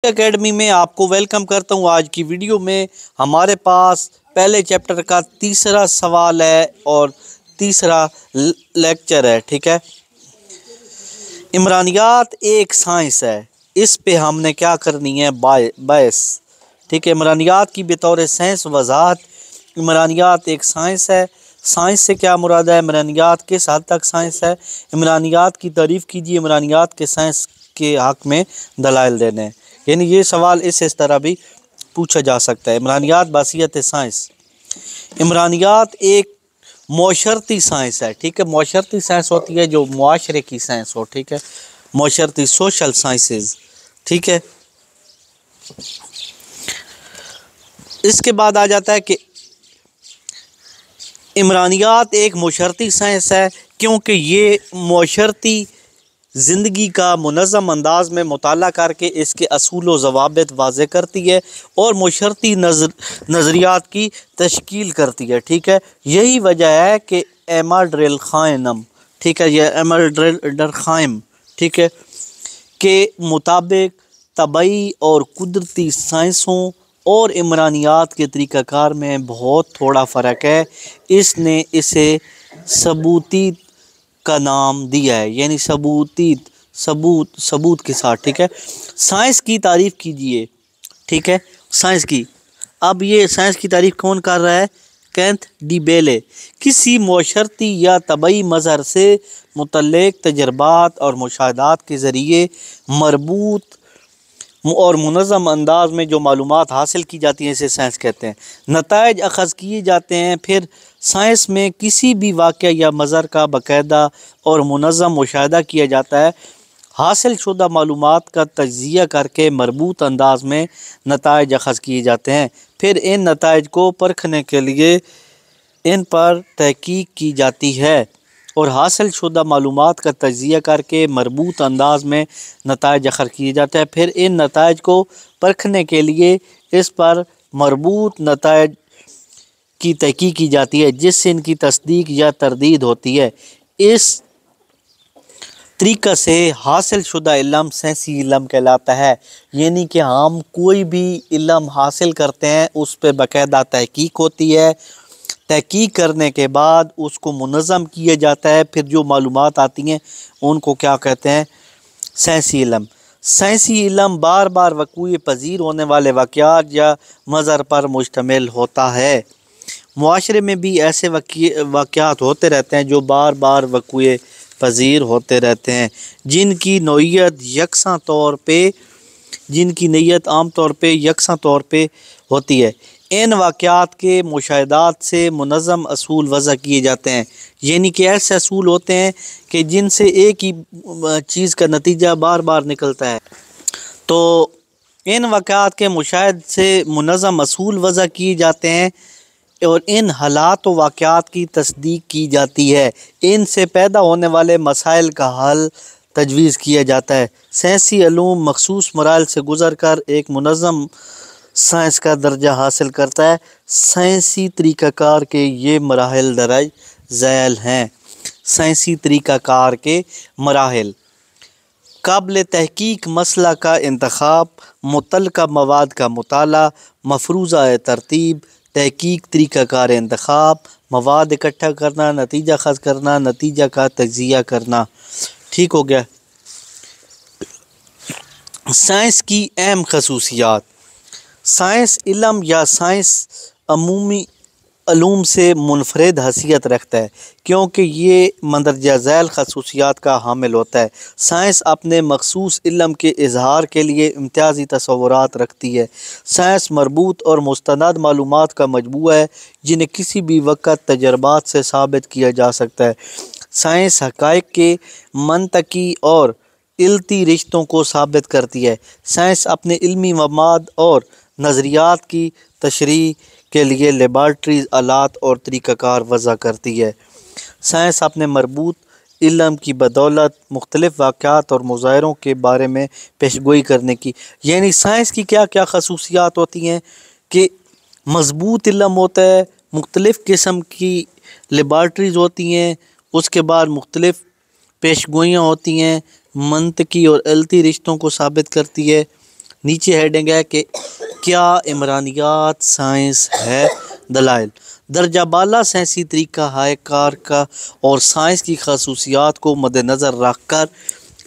Academy में आपको welcome करता हूँ। आज की वीडियो में हमारे पास पहले चैप्टर का तीसरा सवाल है और तीसरा लेक्चर है। ठीक है, इमरानियात एक साइंस है, इस पे हमने क्या करनी है बहस। ठीक है, इमरानियात की बतौर साइंस वजाहत। इमरानियात एक साइंस है। साइंस से क्या मुराद है, इमरानियात किस हद तक साइंस है, इमरानियात की तारीफ़ कीजिए, इमरानियात के साइंस के हक़ में दलाइल देने। यानी ये सवाल इस तरह भी पूछा जा सकता है। इमरानियात बासियत साइंस। इमरानियात एक माशरती साइंस है। ठीक है, माशरती साइंस होती है जो मुआशरे की साइंस हो। ठीक है, माशरती सोशल साइंसेज। ठीक है, इसके बाद आ जाता है कि इमरानियात एक माशरती साइंस है क्योंकि ये माशरती ज़िंदगी का मुनज़्ज़म अंदाज में मुताला करके इसके असूल व ज़वाबित वाज़े करती है और माशरती नज़रियात की तश्कील करती है। ठीक है, यही वजह है कि एमर डुरख़ाइम, ठीक है, यह एमर डुरख़ाइम, ठीक है, के मुताबिक तबई और कुदरती साइंसों और इमरानियात के तरीक़ाकार में बहुत थोड़ा फ़र्क है। इसने इसे सबूती का नाम दिया है, यानी सबूत के साथ। ठीक है, साइंस की तारीफ़ कीजिए। ठीक है, साइंस की, अब ये साइंस की तारीफ़ कौन कर रहा है, कैंथ डी बेले। किसी माशरती या तबई मज़हर से मुतल्लिक़ तजर्बात और मुशाहदात के ज़रिए मरबूत और मुनज़्ज़म अंदाज में जो मालूमात हासिल की जाती हैं इसे साइंस कहते हैं। नताइज अख़ज़ किए जाते हैं, फिर साइंस में किसी भी वाक़या या मज़हर का बाकायदा और मुनज़्ज़म मुशाहिदा किया जाता है। हासिल शुदा मालूमात का तज्ज़िया करके मरबूत अंदाज में नताइज अख़ज़ किए जाते हैं, फिर इन नताइज को परखने के लिए इन पर तहक़ीक़ की जाती है और हासिल शुदा मालूमात का तज्ज़िया करके मरबूत अंदाज में नताइज अख़ज़ किए जाते हैं, फिर इन नताइज को परखने के लिए इस पर मरबूत नताइज की तहक़ीक़ की जाती है जिससे इनकी तस्दीक या तरदीद होती है। इस तरीक़ा से हासिल शुदा इल्म साइंसी इल्म कहलाता है। यानी कि हम कोई भी इल्म हासिल करते हैं उस पर बाकायदा तहक़ीक़ होती है, तहक़ीक़ करने के बाद उसको मुनज़्ज़म किया जाता है, फिर जो मालूमात आती हैं उनको क्या कहते हैं, साइंसी इल्म। साइंसी इल्म बार बार वक़ूए पज़ीर होने वाले वाक़यात या मज़हर पर मुश्तमिल होता है। मुआशरे में भी ऐसे वाक़यात होते रहते हैं जो बार बार वक़ूए पज़ीर होते रहते हैं, जिनकी नीयत आम तौर पे यकसा तौर पे होती है। इन वाक़यात के मुशाहिदात से मुनज़्ज़म असूल वज़ा किए जाते हैं, यानी कि ऐसे असूल होते हैं कि जिनसे एक ही चीज़ का नतीजा बार बार निकलता है। तो इन वाक़यात के मुशाहिद से मुनज़्ज़म असूल वज़ा किए जाते हैं और इन हालात व वाक़यात की तस्दीक की जाती है। इनसे पैदा होने वाले मसाइल का हल तजवीज़ किया जाता है। साइंसी इल्म मखसूस मराइल से गुज़र कर एक मुनज़्ज़म साइंस का दर्जा हासिल करता है। साइंसी तरीक़ाकार के ये मराहिल दराज ज़ैल हैं। साइंसी तरीक़ाकार के मराहिल: काबिल तहक़ीक़ मसला का इंतख़ाब, मुतल्लक़ा मवाद का मुताला, मफ़रूज़ा तरतीब, तहक़ीक़ तरीक़ाकार इंतख़ाब, मवाद इकट्ठा करना, नतीजा ख़ज़ करना, नतीजा का तज्ज़िया करना। ठीक हो गया। साइंस की अहम खसूसियात। साइंस इल्म या साइंस अमूमी अलूम से मुनफरद हैसियत रखता है क्योंकि ये मंदरजा झैल खसूसियात का हामिल होता है। साइंस अपने मखसूस इल्म के इजहार के लिए इम्तियाज़ी तसव्वुरात रखती है। साइंस मरबूत और मुस्तनद मालूमात का मजमूआ है जिन्हें किसी भी वक़्त तजर्बात से साबित किया जा सकता है। साइंस हक़ाइक़ के मंतकी और इल्ती रिश्तों को साबित करती है। साइंस अपने इल्मी मवाद और नज़रियात की तशरीह के लिए लेबार्ट्रीज़, आलात और तरीक़ाकार वज़ा करती है। साइंस अपने मरबूत इल्म की बदौलत मुख्तलिफ़ वाक़यात और मुज़ाहिरों के बारे में पेशगोई करने की, यानी साइंस की क्या क्या खसूसियात होती हैं कि मज़बूत इल्म होता है, मुख्तलिफ़ किस्म की लेबार्ट्रीज़ होती हैं, उसके बाद मुख्तलिफ़ पेशगोइयाँ होती हैं, मंतकी और इल्ती रिश्तों को साबित करती है। नीचे हेडिंग है कि क्या इमरानियात साइंस है, दलाइल। दर्जा बाला साइंसी तरीका हाय कार का और साइंस की खसूसियात को मद्देनज़र रख कर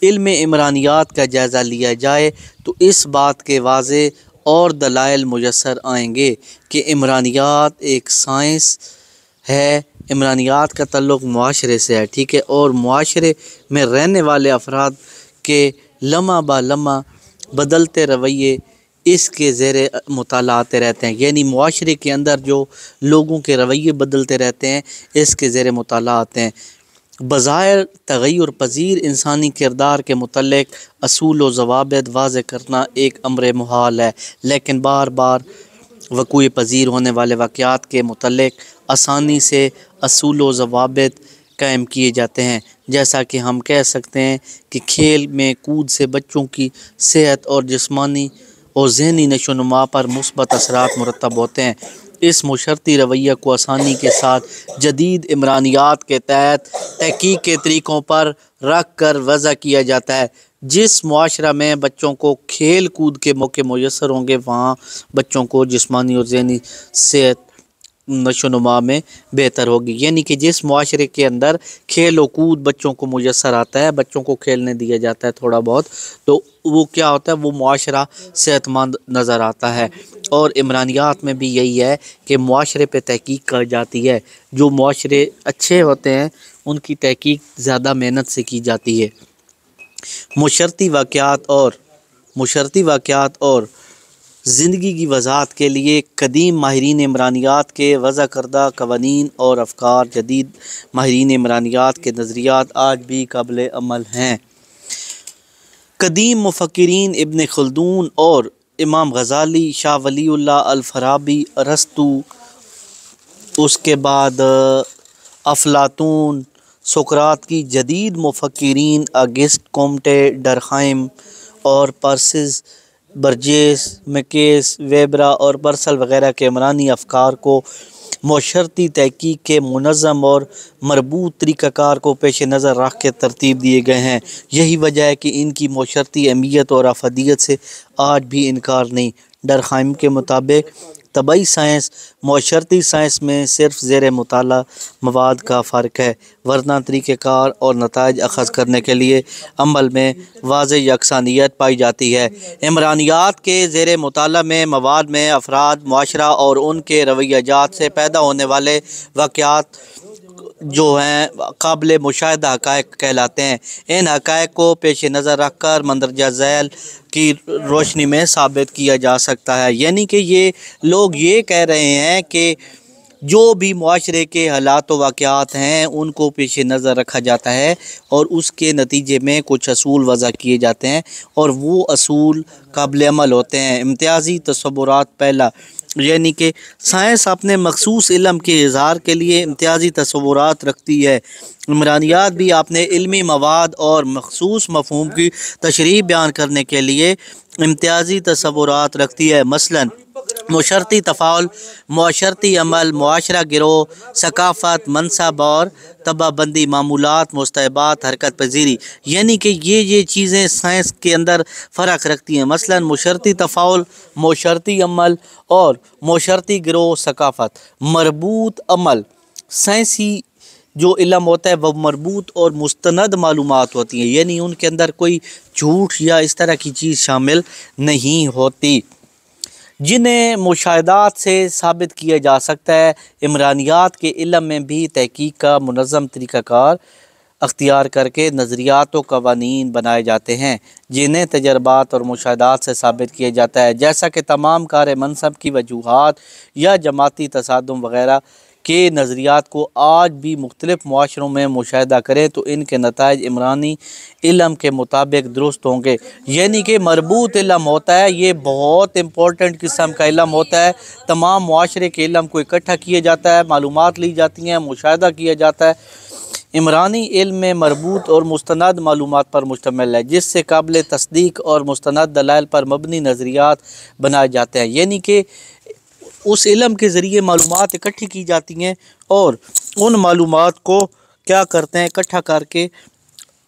इल्म इमरानियात का जायज़ा लिया जाए तो इस बात के वाज़े और दलाइल मुयस्सर आएंगे कि इमरानियात एक साइंस है। इमरानियात का ताल्लुक़ मुआशरे से है, ठीक है, और मुआशरे में रहने वाले अफराद के लम्हा ब लम्हा बदलते रवैये इसके ज़ेरे मुताला आते रहते हैं। यानी मुआशरे के अंदर जो लोगों के रवैये बदलते रहते हैं इसके ज़ेरे मुताला आते हैं। बज़ाहिर तग़य्युर पज़ीर इंसानी किरदार के मुतल्लिक़ असूल व ज़वाबित वाज़ेह करना एक अम्र मुहाल है, लेकिन बार बार वक़ूअ पज़ीर होने वाले वाक़यात के मुतल्लिक़ आसानी से असूल व ज़वाबित कायम किए जाते हैं। जैसा कि हम कह सकते हैं कि खेल में कूद से बच्चों की सेहत और जिस्मानी और ज़हनी नशोनुमा पर मुस्बत असरात मुरतब होते हैं। इस मुशर्रती रवैया को आसानी के साथ जदीद इमरानियात के तहत तहकीक के तरीक़ों पर रख कर वज़ा किया जाता है। जिस मुआशरा में बच्चों को खेल कूद के मौके मुयस्सर होंगे वहाँ बच्चों को जिस्मानी और ज़हनी सेहत नशोनुमा में बेहतर होगी। यानी कि जिस मुआशरे के अंदर खेल और कूद बच्चों को मुयस्सर आता है, बच्चों को खेलने दिया जाता है थोड़ा बहुत, तो वो क्या होता है, वो मुआशरा सेहतमंद नज़र आता है। और इमरानियात में भी यही है कि मुआशरे पे तहकीक की जाती है। जो मुआशरे अच्छे होते हैं उनकी तहकीक ज़्यादा मेहनत से की जाती है। मुशर्रती वाक़यात और ज़िंदगी की वज़ाहत के लिए कदीम माहिरीन इमरानियात के वज़ा करदा क़वानीन और अफ़कार जदीद माहिरीन इमरानियात के नज़रियात आज भी काबिल अमल हैं। कदीम मुफ़क्किरीन इब्न खल्दून और इमाम गज़ाली, शाह वलीउल्लाह अल-फ़ाराबी, अरस्तू, उसके बाद अफ़लातून, सोक्रात की जदीद मुफ़क्किरीन अगस्ट कोम्टे, डरख़ाइम और पर्सिस, बर्जेस, मैकेस, वेबरा और बर्सल वग़ैरह के इमरानी अफ़कार को मुशर्रती तहकीक के मुनज़्ज़म और मरबूत तरीक़ाकार को पेश नज़र रख के तरतीब दिए गए हैं। यही वजह है कि इनकी मुशर्रती अहमियत और अफादियत से आज भी इनकार नहीं। डरख़ाइम के मुताबिक तबई साइंस मुशर्रती साइंस में सिर्फ ज़ेर मुताला मवाद का फ़र्क है, वरना तरीक़ेकार और नताइज अख़ज़ करने के लिए अमल में वाज़ेह यकसानियत पाई जाती है। इमरानियात के ज़ेर मुताला में मवाद में अफराद, मुआशरा और उनके रवैयाजात से पैदा होने वाले वाक़यात जो हैं काबिल मुशाहिदा हक़ाइक़ कहलाते हैं। इन हक़ाइक़ को पेश नज़र रख कर मंदरजा झैल की रोशनी में साबित किया जा सकता है। यानी कि ये लोग ये कह रहे हैं कि जो भी मुआशरे के हालात व वाक़यात हैं उनको पेश नज़र रखा जाता है और उसके नतीजे में कुछ असूल वज़ा किए जाते हैं और वो असूल काबिल अमल होते हैं। इम्तियाज़ी तसव्वुरात पहला, यानी कि साइंस अपने मखसूस इल्म के इज़हार के लिए इम्तियाज़ी तसव्वुरात रखती है। इमरानियात भी अपने इल्मी मवाद और मखसूस मफ़हूम की तशरीह बयान करने के लिए इम्तियाज़ी तसव्वुरात रखती है। मसलन मुशर्रती तफ़ाउल, मुआशरती अमल, मुआशरा गिरोह, सकाफ़त, मनसब और तबाबंदी, मामूलात, मुस्तहबात, हरकत पज़ीरी। यानी कि ये चीज़ें साइंस के अंदर फ़र्क रखती हैं। मसलन मुशर्रती तफ़ाउल, मुशर्रती अमल और मुशर्रती गिरोह, सकाफ़त। मरबूत अमल, साइंसी जो इल्म होता है वह मरबूत और मुस्तनद मालूमात होती हैं, यानी उनके अंदर कोई झूठ या इस तरह की चीज़ शामिल नहीं होती, जिन्हें मुशाहिदात से साबित किया जा सकता है। इमरानियात के इल्म में भी तहकीक का मुनज़्ज़म तरीक़ाकार अख्तियार करके नज़रियात व क़वानीन बनाए जाते हैं जिन्हें तजर्बात और मुशाहिदात से साबित किया जाता है। जैसा कि तमाम कार मनसब की वजूहात या जमाती तसादुम वग़ैरह के नज़रियात को आज भी मुख्तलिफ़ मुआशरों में मुशाहिदा करें तो इनके नताइज इमरानी इल्म के मुताबिक दुरुस्त होंगे। यानी कि मरबूत इल्म होता है, ये बहुत इंपॉर्टेंट किस्म का इल्म होता है। तमाम मुआशरे के इल्म को इकट्ठा किया जाता है, मालूमात ली जाती हैं, मुशाहिदा किया जाता है। इमरानी इल्म में मरबूत और मुस्तनद मालूमात पर मुश्तमिल है, जिससे काबिल तस्दीक और मुस्तनद दलाइल पर मबनी नज़रियात बनाए जाते हैं। यानी कि उस इल्म के ज़रिए मालूमात इकट्ठी की जाती हैं और उन मालूमात को क्या करते हैं, इकट्ठा करके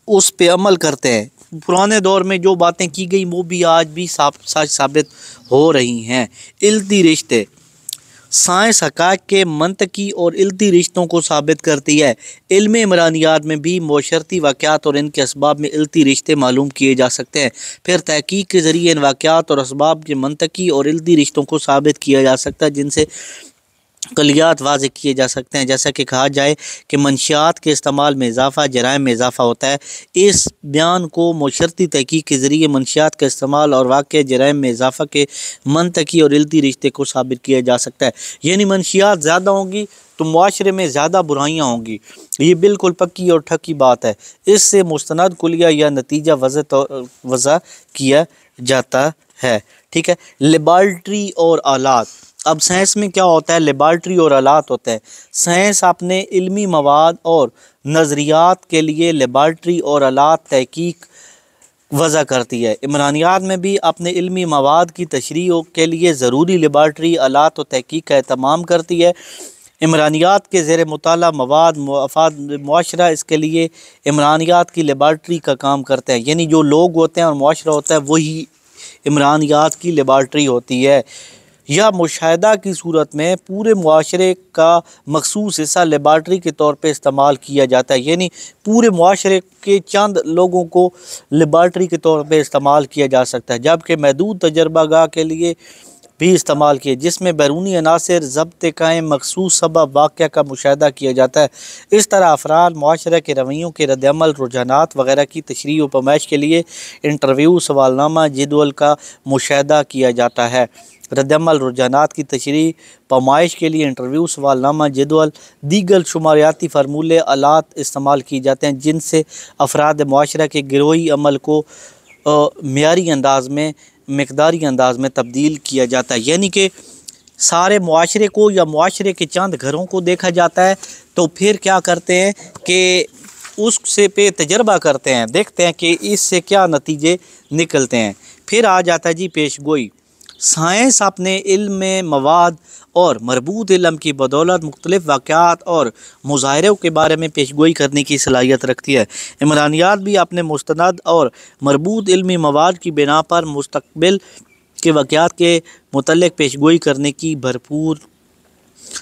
उस पे अमल करते हैं। पुराने दौर में जो बातें की गई वो भी आज भी सच साबित हो रही हैं। इल्ती रिश्ते, साइंस हक़ाइक़ के मंतकी और इल्ती रिश्तों को साबित करती है। इल्म इमरानियात में भी मुअश्शरती वाक़यात और इनके असबाब में इल्ती रिश्ते मालूम किए जा सकते हैं। फिर तहकीक के ज़रिए इन वाक़यात और असबाब के मंतकी और इल्ती रिश्तों को साबित किया जा सकता है, जिनसे कलियात वाज़ेह किए जा सकते हैं। जैसा कि कहा जाए कि मंशियात के इस्तेमाल में इजाफ़ा जराइम में इजाफ़ा होता है। इस बयान को मुअश्शरती तहकीक के ज़रिए मंशियात का इस्तेमाल और वाक़या जराइम में इजाफ़ा के मंतकी और इल्ती रिश्ते को साबित किया जा सकता है। यानी मंशियात ज़्यादा होंगी तो मुआशरे में ज़्यादा बुराइयाँ होंगी, ये बिल्कुल पक्की और ठकी बात है। इससे मुस्तनद कुलिया या नतीजा वज़ा किया जाता है। ठीक है। लेबॉर्ट्री और आलात, अब साइंस में क्या होता है, लेबॉर्ट्री और आलात होते हैं। साइंस अपने इल्मी मवाद और नज़रियात के लिए लेबॉर्ट्री और आलात तहकीक वज़ा करती है। इमरानियात में भी अपने इल्मी मवाद की तशरीह के लिए ज़रूरी लेबॉर्ट्री आलात और तहकीक का एहतमाम करती है। इमरानियात के ज़ेर मुताला मवाद मुआशरा, इसके लिए इमरानियात की लेबॉर्ट्री का काम करते हैं। यानी जो लोग होते हैं और मुआशरा होता है वही इमरानियात की लेबॉर्ट्री होती है। या मुशाहिदा की सूरत में पूरे मुआशरे का मखसूस हिस्सा लेबॉर्ट्री के तौर पे इस्तेमाल किया जाता है। यानी पूरे मुआशरे के चंद लोगों को लेबॉर्ट्री के तौर पे इस्तेमाल किया जा सकता है, जबकि महदूद तजर्बागाह के लिए भी इस्तेमाल किए, जिसमें बैरूनी अनासर ज़ब्त कायम मखसूस सबब वाक़या का मुशाहिदा किया जाता है। इस तरह अफराद मुआशरे के रवैयों के रद्दअमल, रुझानात वगैरह की तशरीह व पैमाइश के लिए इंटरव्यू, सवालनामा, जदवल का मुशाहिदा किया जाता है। रद्दअमल, रुझानात की तशरीह पैमाइश के लिए इंटरव्यू, सवालनामा, जदवल, दीगर शुमारियाती फार्मूले, आलात इस्तेमाल किए जाते हैं, जिनसे अफराद मुआशरा के गिरोही अमल को मियारी अंदाज में, मिक़दारी अंदाज में तब्दील किया जाता है। यानी कि सारे मुआशरे को या मुआशरे के चंद घरों को देखा जाता है, तो फिर क्या करते हैं कि उससे पे तजर्बा करते हैं, देखते हैं कि इससे क्या नतीजे निकलते हैं। फिर आ जाता है जी पेशगोई। साइंस अपने इल्म मवाद और मरबूत इल्म की बदौलत मुख्तलिफ़ वाक़यात और मुज़ाहिरों के बारे में पेशगोई करने की सलाहियत रखती है। इमरानियात भी अपने मुस्तनद और मरबूत इल्मी मवाद की बिना पर मुस्तक़बिल के वाक़यात के मुतल्लिक़ पेशगोई करने की भरपूर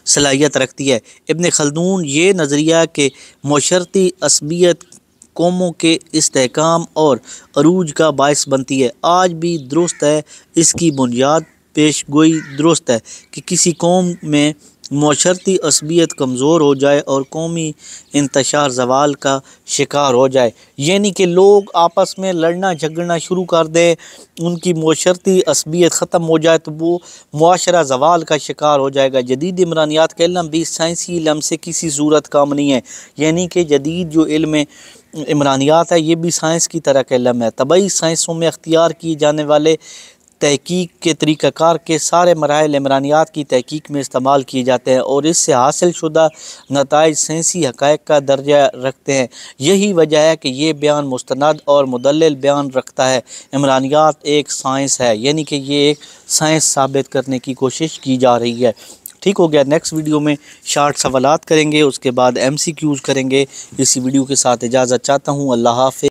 सलाहियत रखती है। इब्न खल्दून ये नज़रिया के मुअश्शरती असबियत कौमों के इस्तेहकाम और अरूज का बायस बनती है, आज भी दुरुस्त है। इसकी बुनियाद पेशगोई दुरुस्त है कि किसी कौम में मुअश्शरती असबियत कमज़ोर हो जाए और कौमी इंतशार ज़वाल का शिकार हो जाए। यानी कि लोग आपस में लड़ना झगड़ना शुरू कर दें, उनकी मुअश्शरती असबियत ख़त्म हो जाए तो वो मुआशरा ज़वाल का शिकार हो जाएगा। जदीद इमरानियात का इल्म भी साइंसी इल्म से किसी सूरत कम नहीं है। यानी कि जदीद जो इल्म इमरानियात है ये भी साइंस की तरह का इल्म है। तबई साइंसों में अख्तियार किए जाने वाले तहकीक के तरीक़ाकार के सारे मराहिल इमरानियात की तहकीक में इस्तेमाल किए जाते हैं और इससे हासिल शुदा नताइज साइंसी हक़ाइक़ का दर्जा रखते हैं। यही वजह है कि ये बयान मुस्तनद और मुदल्लिल बयान रखता है। इमरानियात एक साइंस है, यानी कि ये एक साइंस साबित करने की कोशिश की जा रही है। ठीक हो गया। नेक्स्ट वीडियो में शार्ट सवालात करेंगे, उसके बाद MCQs करेंगे। इसी वीडियो के साथ इजाज़त चाहता हूँ। अल्लाह हाफ़िज़।